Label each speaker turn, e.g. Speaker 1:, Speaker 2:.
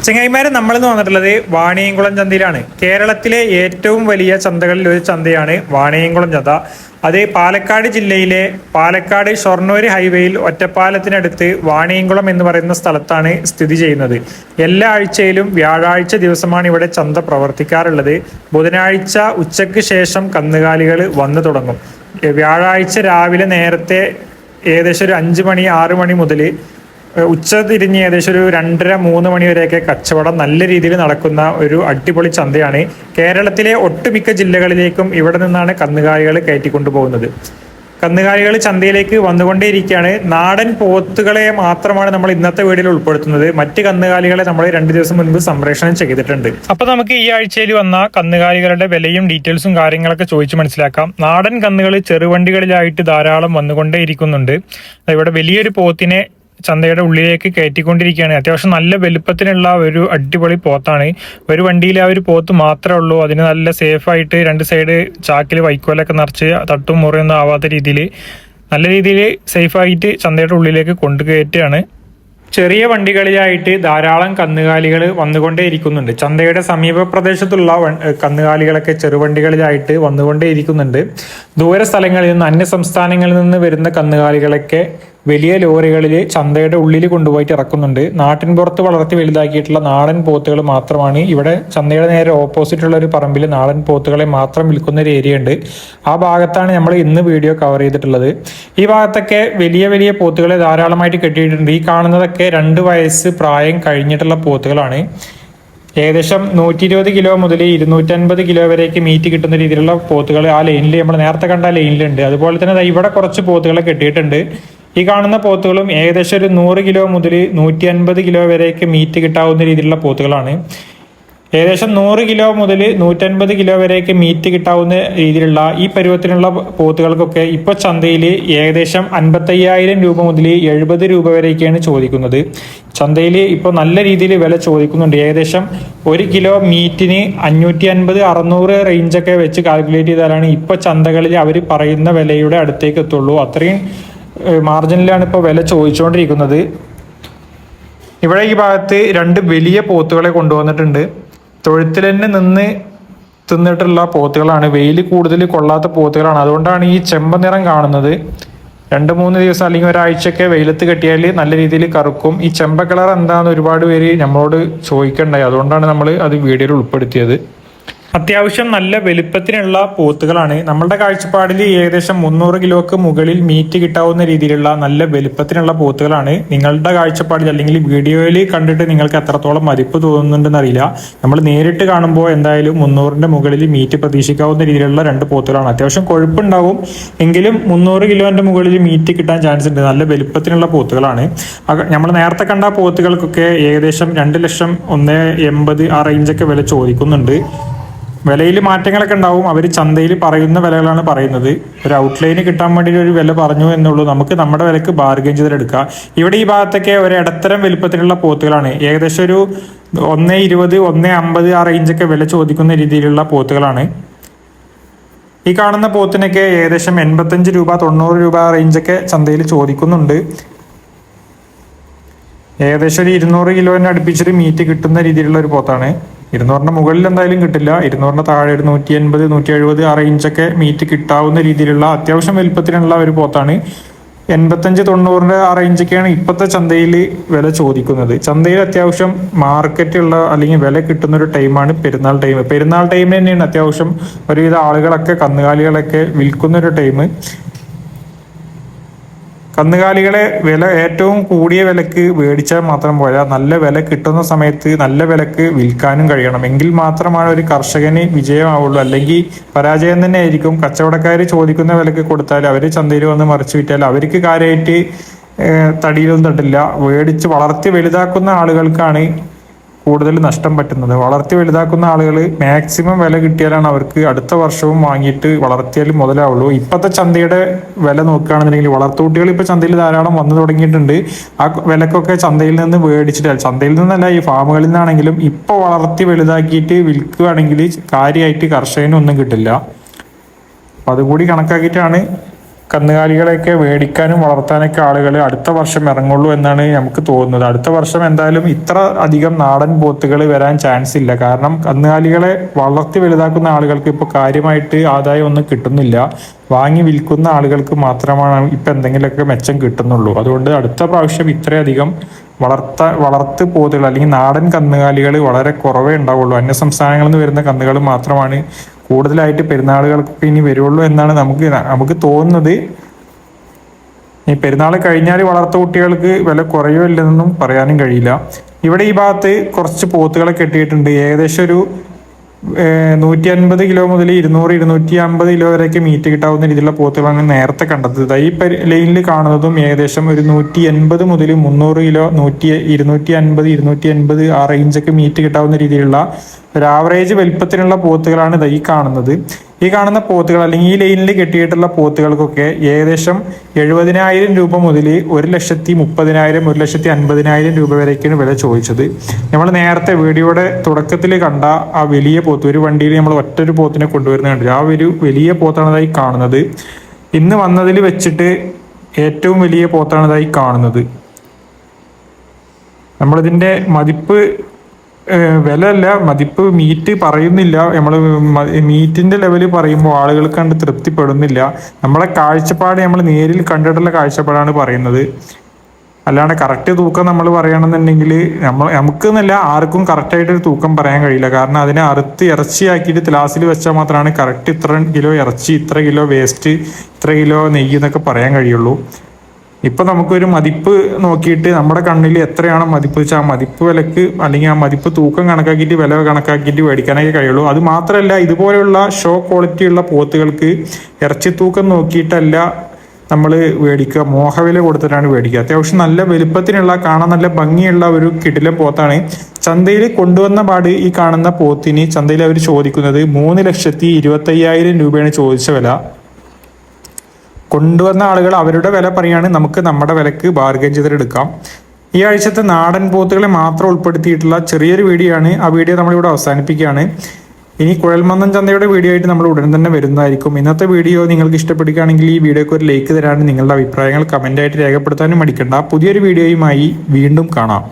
Speaker 1: ചെങ്ങായിമാരെ, നമ്മളിന്ന് വന്നിട്ടുള്ളത് വാണിയംകുളം ചന്തയിലാണ്. കേരളത്തിലെ ഏറ്റവും വലിയ ചന്തകളിൽ ഒരു ചന്തയാണ് വാണിയംകുളം ചന്ത. അത് പാലക്കാട് ജില്ലയിലെ പാലക്കാട് ഷൊർണൂർ ഹൈവേയിൽ ഒറ്റപ്പാലത്തിനടുത്ത് വാണിയംകുളം എന്ന് പറയുന്ന സ്ഥലത്താണ് സ്ഥിതി ചെയ്യുന്നത്. എല്ലാ ആഴ്ചയിലും വ്യാഴാഴ്ച ദിവസമാണ് ഇവിടെ ചന്ത പ്രവർത്തിക്കാറുള്ളത്. ബുധനാഴ്ച ഉച്ചയ്ക്ക് ശേഷം കന്നുകാലികൾ വന്നു തുടങ്ങും. വ്യാഴാഴ്ച രാവിലെ നേരത്തെ ഏകദേശം ഒരു 5 മണി 6 മണി മുതൽ ഉച്ച തിരിഞ്ഞ് ഏകദേശം ഒരു 2:30-3 മണി വരെയൊക്കെ കച്ചവടം നല്ല രീതിയിൽ നടക്കുന്ന ഒരു അടിപൊളി ചന്തയാണ്. കേരളത്തിലെ ഒട്ടുമിക്ക ജില്ലകളിലേക്കും ഇവിടെ നിന്നാണ് കന്നുകാലികൾ കയറ്റിക്കൊണ്ടുപോകുന്നത്. കന്നുകാലികൾ ചന്തയിലേക്ക് വന്നുകൊണ്ടേയിരിക്കുകയാണ്. നാടൻ പോത്തുകളെ മാത്രമാണ് നമ്മൾ ഇന്നത്തെ വീഡിയോയിൽ ഉൾപ്പെടുത്തുന്നത്. മറ്റ് കന്നുകാലികളെ നമ്മൾ 2 ദിവസം മുൻപ് സംപ്രേഷണം ചെയ്തിട്ടുണ്ട്. അപ്പൊ നമുക്ക് ഈ ആഴ്ചയിൽ വന്ന കന്നുകാലികളുടെ വിലയും ഡീറ്റെയിൽസും കാര്യങ്ങളൊക്കെ ചോദിച്ച് മനസ്സിലാക്കാം. നാടൻ കന്നുകൾ ചെറുവണ്ടികളിലായിട്ട് ധാരാളം വന്നുകൊണ്ടേയിരിക്കുന്നുണ്ട്. ഇവിടെ വലിയൊരു പോത്തിനെ ചന്തയുടെ ഉള്ളിലേക്ക് കയറ്റിക്കൊണ്ടിരിക്കുകയാണ്. അത്യാവശ്യം നല്ല വലുപ്പത്തിനുള്ള ഒരു അടിപൊളി പോത്താണ്. ഒരു വണ്ടിയിൽ ആ ഒരു പോത്ത് മാത്രമേ ഉള്ളൂ. അതിന് നല്ല സേഫായിട്ട് 2 സൈഡ് ചാക്കിൽ വൈക്കോലൊക്കെ നിറച്ച് തട്ടും മുറിയൊന്നും ആവാത്ത രീതിയിൽ നല്ല രീതിയിൽ സേഫായിട്ട് ചന്തയുടെ ഉള്ളിലേക്ക് കൊണ്ടുകയറ്റുകയാണ്. ചെറിയ വണ്ടികളിലായിട്ട് ധാരാളം കന്നുകാലികൾ വന്നുകൊണ്ടേയിരിക്കുന്നുണ്ട്. ചന്തയുടെ സമീപ പ്രദേശത്തുള്ള കന്നുകാലികളൊക്കെ ചെറുവണ്ടികളിലായിട്ട് വന്നുകൊണ്ടേയിരിക്കുന്നുണ്ട്. ദൂര സ്ഥലങ്ങളിൽ നിന്ന് അന്യ സംസ്ഥാനങ്ങളിൽ നിന്ന് വരുന്ന കന്നുകാലികളൊക്കെ വലിയ ലോറികളിൽ ചന്തയുടെ ഉള്ളിൽ കൊണ്ടുപോയിട്ട് ഇറക്കുന്നുണ്ട്. നാട്ടിൻ പുറത്ത് വളർത്തി വലുതാക്കിയിട്ടുള്ള നാടൻ പോത്തുകൾ മാത്രമാണ് ഇവിടെ ചന്തയുടെ നേരെ ഓപ്പോസിറ്റുള്ള ഒരു പറമ്പിൽ നാടൻ പോത്തുകളെ മാത്രം വിൽക്കുന്ന ഒരു ഏരിയ ഉണ്ട്. ആ ഭാഗത്താണ് നമ്മൾ ഇന്ന് വീഡിയോ കവർ ചെയ്തിട്ടുള്ളത്. ഈ ഭാഗത്തൊക്കെ വലിയ വലിയ പോത്തുകളെ ധാരാളമായിട്ട് കെട്ടിയിട്ടുണ്ട്. ഈ കാണുന്നതൊക്കെ 2 വയസ്സ് പ്രായം കഴിഞ്ഞിട്ടുള്ള പോത്തുകളാണ്. ഏകദേശം 120 കിലോ മുതൽ 250 കിലോ വരെയൊക്കെ മീറ്റ് കിട്ടുന്ന രീതിയിലുള്ള പോത്തുകൾ ആ ലൈനിൽ നമ്മൾ നേരത്തെ കണ്ട ലൈനിലുണ്ട്. അതുപോലെ തന്നെ ഇവിടെ കുറച്ച് പോത്തുകളെ കെട്ടിയിട്ടുണ്ട്. ഈ കാണുന്ന പോത്തുകളും ഏകദേശം ഒരു 100 കിലോ മുതൽ 150 കിലോ വരെയൊക്കെ മീറ്റ് കിട്ടാവുന്ന രീതിയിലുള്ള പോത്തുകളാണ്. ഏകദേശം 100 കിലോ മുതൽ 150 കിലോ വരെയൊക്കെ മീറ്റ് കിട്ടാവുന്ന രീതിയിലുള്ള ഈ പരുവത്തിനുള്ള പോത്തുകൾക്കൊക്കെ ഇപ്പോൾ ചന്തയിൽ ഏകദേശം 55,000 രൂപ മുതൽ 70 രൂപ വരെയൊക്കെയാണ് ചോദിക്കുന്നത്. ചന്തയിൽ ഇപ്പോൾ നല്ല രീതിയിൽ വില ചോദിക്കുന്നുണ്ട്. ഏകദേശം 1 കിലോ മീറ്റിന് 550-600 റേഞ്ചൊക്കെ വെച്ച് കാൽക്കുലേറ്റ് ചെയ്താലാണ് ഇപ്പോൾ ചന്തകളിൽ അവർ പറയുന്ന വിലയുടെ അടുത്തേക്ക് എത്തുള്ളൂ. അത്രയും മാർജിനിലാണ് ഇപ്പോൾ വില ചോദിച്ചുകൊണ്ടിരിക്കുന്നത്. ഇവിടെ ഈ ഭാഗത്ത് 2 വലിയ പോത്തുകളെ കൊണ്ടുവന്നിട്ടുണ്ട്. തൊഴുത്തിൽ തന്നെ നിന്ന് തിന്നിട്ടുള്ള പോത്തുകളാണ്. വെയിൽ കൂടുതൽ കൊള്ളാത്ത പോത്തുകളാണ്. അതുകൊണ്ടാണ് ഈ ചെമ്പ നിറം കാണുന്നത്. 2-3 ദിവസം അല്ലെങ്കിൽ ഒരാഴ്ചയൊക്കെ വെയിലത്ത് കെട്ടിയാൽ നല്ല രീതിയിൽ കറുക്കും. ഈ ചെമ്പ കളർ എന്താണെന്ന് ഒരുപാട് പേര് നമ്മളോട് ചോദിക്കണ്ടായി. അതുകൊണ്ടാണ് നമ്മൾ അത് വീഡിയോയിൽ ഉൾപ്പെടുത്തിയത്. അത്യാവശ്യം നല്ല വലുപ്പത്തിനുള്ള പോത്തുകളാണ്. നമ്മളുടെ കാഴ്ചപ്പാടിൽ ഏകദേശം 300 കിലോക്ക് മുകളിൽ മീറ്റ് കിട്ടാവുന്ന രീതിയിലുള്ള നല്ല വലുപ്പത്തിനുള്ള പോത്തുകളാണ്. നിങ്ങളുടെ കാഴ്ചപ്പാടിൽ അല്ലെങ്കിൽ വീഡിയോയിൽ കണ്ടിട്ട് നിങ്ങൾക്ക് എത്രത്തോളം മതിപ്പ് തോന്നുന്നുണ്ടെന്ന് അറിയില്ല. നമ്മൾ നേരിട്ട് കാണുമ്പോൾ എന്തായാലും 300ന്റെ മുകളിൽ മീറ്റ് പ്രതീക്ഷിക്കാവുന്ന രീതിയിലുള്ള 2 പോത്തുകളാണ്. അത്യാവശ്യം കൊഴുപ്പുണ്ടാവും എങ്കിലും 300 കിലോന്റെ മുകളിൽ മീറ്റ് കിട്ടാൻ ചാൻസ് ഉണ്ട്. നല്ല വലുപ്പത്തിനുള്ള പോത്തുകളാണ്. നമ്മൾ നേരത്തെ കണ്ട പോത്തുകൾക്കൊക്കെ ഏകദേശം 2 ലക്ഷം 1.80 ആ റേഞ്ചൊക്കെ വില ചോദിക്കുന്നുണ്ട്. വിലയിൽ മാറ്റങ്ങളൊക്കെ ഉണ്ടാവും. അവർ ചന്തയിൽ പറയുന്ന വിലകളാണ് പറയുന്നത്. ഒരു ഔട്ട്ലൈന് കിട്ടാൻ വേണ്ടി ഒരു വില പറഞ്ഞു എന്നുള്ളൂ. നമുക്ക് നമ്മുടെ വിലക്ക് ബാർഗെയിൻ ചെയ്തെടുക്കാം. ഇവിടെ ഈ ഭാഗത്തൊക്കെ ഒരു ഇടത്തരം വലുപ്പത്തിലുള്ള പോത്തുകളാണ്. ഏകദേശം ഒരു 1.20 1.50 ആ റേഞ്ചൊക്കെ വില ചോദിക്കുന്ന രീതിയിലുള്ള പോത്തുകളാണ്. ഈ കാണുന്ന പോത്തിനൊക്കെ ഏകദേശം 85 രൂപ 90 രൂപ റേഞ്ചൊക്കെ ചന്തയിൽ ചോദിക്കുന്നുണ്ട്. ഏകദേശം ഒരു 200 കിലോനെ അടുപ്പിച്ചൊരു മീറ്റ് കിട്ടുന്ന രീതിയിലുള്ള ഒരു പോത്താണ്. 200ന്റെ മുകളിൽ എന്തായാലും കിട്ടില്ല. 200ന്റെ താഴെ ഒരു 180 170 ആ റേഞ്ചൊക്കെ മീറ്റ് കിട്ടാവുന്ന രീതിയിലുള്ള അത്യാവശ്യം വലുപ്പത്തിനുള്ള ഒരു പോത്താണ്. 85-90 ആ റേഞ്ചൊക്കെയാണ് ഇപ്പോഴത്തെ ചന്തയിൽ വില ചോദിക്കുന്നത്. ചന്തയിൽ അത്യാവശ്യം മാർക്കറ്റുള്ള അല്ലെങ്കിൽ വില കിട്ടുന്ന ഒരു ടൈമാണ് പെരുന്നാൾ ടൈം. പെരുന്നാൾ ടൈമിൽ തന്നെയാണ് അത്യാവശ്യം ഒരുവിധ ആളുകളൊക്കെ കന്നുകാലികളൊക്കെ വിൽക്കുന്ന ഒരു ടൈം. കന്നുകാലികളെ വില ഏറ്റവും കൂടിയ വിലക്ക് മേടിച്ചാൽ മാത്രം പോരാ, നല്ല വില കിട്ടുന്ന സമയത്ത് നല്ല വിലക്ക് വിൽക്കാനും കഴിയണം. എങ്കിൽ മാത്രമാണ് ഒരു കർഷകന് വിജയമാവുള്ളൂ. അല്ലെങ്കിൽ പരാജയം തന്നെ ആയിരിക്കും. കച്ചവടക്കാർ ചോദിക്കുന്ന വിലക്ക് കൊടുത്താൽ അവർ ചന്തയിൽ വന്ന് മറിച്ച് വിറ്റാൽ അവർക്ക് കാര്യമായിട്ട് തടിയിലൊന്നും തട്ടില്ല. മേടിച്ച് വളർത്തി വലുതാക്കുന്ന ആളുകൾക്കാണ് കൂടുതൽ നഷ്ടം പറ്റുന്നത്. വളർത്തി വലുതാക്കുന്ന ആളുകൾ മാക്സിമം വില കിട്ടിയാലാണ് അവർക്ക് അടുത്ത വർഷവും വാങ്ങിയിട്ട് വളർത്തിയാൽ മുതലാവുള്ളൂ. ഇപ്പോഴത്തെ ചന്തയുടെ വില നോക്കുകയാണെന്നുണ്ടെങ്കിൽ വളർത്തുകുട്ടികൾ ഇപ്പോൾ ചന്തയിൽ ധാരാളം വന്നു തുടങ്ങിയിട്ടുണ്ട്. ആ വിലക്കൊക്കെ ചന്തയിൽ നിന്ന് മേടിച്ചിട്ട്, ചന്തയിൽ നിന്നല്ല ഈ ഫാമുകളിൽ നിന്നാണെങ്കിലും ഇപ്പോൾ വളർത്തി വലുതാക്കിയിട്ട് വിൽക്കുകയാണെങ്കിൽ കാര്യമായിട്ട് കർഷകനൊന്നും കിട്ടില്ല. അപ്പം അതുകൂടി കണക്കാക്കിയിട്ടാണ് കന്നുകാലികളെയൊക്കെ മേടിക്കാനും വളർത്താനൊക്കെ ആളുകൾ അടുത്ത വർഷം ഇറങ്ങുള്ളൂ എന്നാണ് നമുക്ക് തോന്നുന്നത്. അടുത്ത വർഷം എന്തായാലും ഇത്ര അധികം നാടൻ പോത്തുകൾ വരാൻ ചാൻസ് ഇല്ല. കാരണം കന്നുകാലികളെ വളർത്തി വലുതാക്കുന്ന ആളുകൾക്ക് ഇപ്പോൾ കാര്യമായിട്ട് ആദായം ഒന്നും കിട്ടുന്നില്ല. വാങ്ങി വിൽക്കുന്ന ആളുകൾക്ക് മാത്രമാണ് ഇപ്പം എന്തെങ്കിലുമൊക്കെ മെച്ചം കിട്ടുന്നുള്ളൂ. അതുകൊണ്ട് അടുത്ത പ്രാവശ്യം ഇത്രയധികം വളർത്ത് പോത്തുകൾ അല്ലെങ്കിൽ നാടൻ കന്നുകാലികൾ വളരെ കുറവേ ഉണ്ടാവുള്ളൂ. അന്യ സംസ്ഥാനങ്ങളിൽ നിന്ന് വരുന്ന കന്നുകൾ മാത്രമാണ് കൂടുതലായിട്ട് പെരുന്നാളുകൾക്കൊക്കെ ഇനി വരുള്ളൂ എന്നാണ് നമുക്ക് തോന്നുന്നത്. ഈ പെരുന്നാൾ കഴിഞ്ഞാൽ വളർത്തു കുട്ടികൾക്ക് വില കുറയോ ഇല്ലെന്നൊന്നും പറയാനും കഴിയില്ല. ഇവിടെ ഈ ഭാഗത്ത് കുറച്ച് പോത്തുകളെ കെട്ടിയിട്ടുണ്ട്. ഏകദേശം ഒരു 150 കിലോ മുതൽ 200-250 കിലോ വരെയൊക്കെ മീറ്റ് കിട്ടാവുന്ന രീതിയിലുള്ള പോത്തുകളാണ് നേരത്തെ കണ്ടത്. ഈ ലൈനിൽ കാണുന്നതും ഏകദേശം ഒരു 180 മുതൽ 300 കിലോ 250 ആ റേഞ്ചൊക്കെ മീറ്റ് കിട്ടാവുന്ന രീതിയിലുള്ള ഒരു ആവറേജ് വലിപ്പത്തിനുള്ള പോത്തുകളാണ് ഈ കാണുന്നത്. ഈ കാണുന്ന പോത്തുകൾ അല്ലെങ്കിൽ ഈ ലൈനിൽ കെട്ടിയിട്ടുള്ള പോത്തുകൾക്കൊക്കെ ഏകദേശം 70,000 രൂപ മുതൽ 1,30,000 1,50,000 രൂപ വരേക്കാണ് വില ചോദിച്ചത്. നമ്മൾ നേരത്തെ വീഡിയോയുടെ തുടക്കത്തിൽ കണ്ട ആ വലിയ പോത്ത്, ഒരു വണ്ടിയിൽ നമ്മൾ ഒറ്റൊരു പോത്തിനെ കൊണ്ടുവരുന്ന കണ്ടില്ല, ആ ഒരു വലിയ പോത്താണതായി കാണുന്നത്. ഇന്ന് വന്നതിൽ വെച്ചിട്ട് ഏറ്റവും വലിയ പോത്താണതായി കാണുന്നത്. നമ്മളിതിൻ്റെ മതിപ്പ് വില അല്ല, മതിപ്പ് മീറ്റ് പറയുന്നില്ല. നമ്മൾ മീറ്റിന്റെ ലെവല് പറയുമ്പോൾ ആളുകൾക്ക് കണ്ട് തൃപ്തിപ്പെടുന്നില്ല. നമ്മളെ കാഴ്ചപ്പാട് നമ്മൾ നേരിൽ കണ്ടിട്ടുള്ള കാഴ്ചപ്പാടാണ് പറയുന്നത്. അല്ലാണ്ട് കറക്റ്റ് തൂക്കം നമ്മൾ പറയണമെന്നുണ്ടെങ്കിൽ നമുക്ക് എന്നല്ല ആർക്കും കറക്റ്റായിട്ടൊരു തൂക്കം പറയാൻ കഴിയില്ല. കാരണം അതിനെ അറുത്ത് ഇറച്ചിയാക്കിയിട്ട് ഗ്ലാസ്സിൽ വെച്ചാൽ മാത്രമാണ് കറക്റ്റ് ഇത്ര കിലോ ഇറച്ചി, ഇത്ര കിലോ വേസ്റ്റ്, ഇത്ര കിലോ നെയ്യ് എന്നൊക്കെ പറയാൻ കഴിയുള്ളൂ. ഇപ്പൊ നമുക്കൊരു മതിപ്പ് നോക്കിയിട്ട് നമ്മുടെ കണ്ണിൽ എത്രയാണ് മതിപ്പ് വെച്ചാൽ ആ മതിപ്പ് വിലക്ക് അല്ലെങ്കിൽ ആ മതിപ്പ് തൂക്കം കണക്കാക്കിയിട്ട് വില കണക്കാക്കിയിട്ട് മേടിക്കാനൊക്കെ കഴിയുള്ളൂ. അത് മാത്രമല്ല, ഇതുപോലെയുള്ള ഷോ ക്വാളിറ്റി ഉള്ള പോത്തുകൾക്ക് ഇറച്ചി തൂക്കം നോക്കിയിട്ടല്ല നമ്മൾ മേടിക്കുക, മോഹവില കൊടുത്തിട്ടാണ് മേടിക്കുക. അത്യാവശ്യം നല്ല വലുപ്പത്തിനുള്ള, കാണാൻ നല്ല ഭംഗിയുള്ള ഒരു കിടിലൻ പോത്താണ്. ചന്തയിൽ കൊണ്ടുവന്ന പാട് ഈ കാണുന്ന പോത്തിന് ചന്തയിൽ അവർ ചോദിക്കുന്നത് 3,25,000 രൂപയാണ് ചോദിച്ച വില. കൊണ്ടുവന്ന ആളുകൾ അവരുടെ വില പറയാണ്, നമുക്ക് നമ്മുടെ വിലക്ക് ബാർഗൈൻ ചെയ്തെടുക്കാം. ഈ ആഴ്ചത്തെ നാടൻ പോത്തുകളെ മാത്രം ഉൾപ്പെടുത്തിയിട്ടുള്ള ചെറിയൊരു വീഡിയോ ആണ്. ആ വീഡിയോ നമ്മളിവിടെ അവസാനിപ്പിക്കുകയാണ്. ഇനി കുഴൽമന്ദം ചന്തയുടെ വീഡിയോ ആയിട്ട് നമ്മൾ ഉടൻ തന്നെ വരുന്നതായിരിക്കും. ഇന്നത്തെ വീഡിയോ നിങ്ങൾക്ക് ഇഷ്ടപ്പെടുകയാണെങ്കിൽ ഈ വീഡിയോക്ക് ഒരു ലൈക്ക് തരാനും നിങ്ങളുടെ അഭിപ്രായങ്ങൾ കമൻ്റായിട്ട് രേഖപ്പെടുത്താനും മടിക്കണ്ട. പുതിയൊരു വീഡിയോയുമായി വീണ്ടും കാണാം.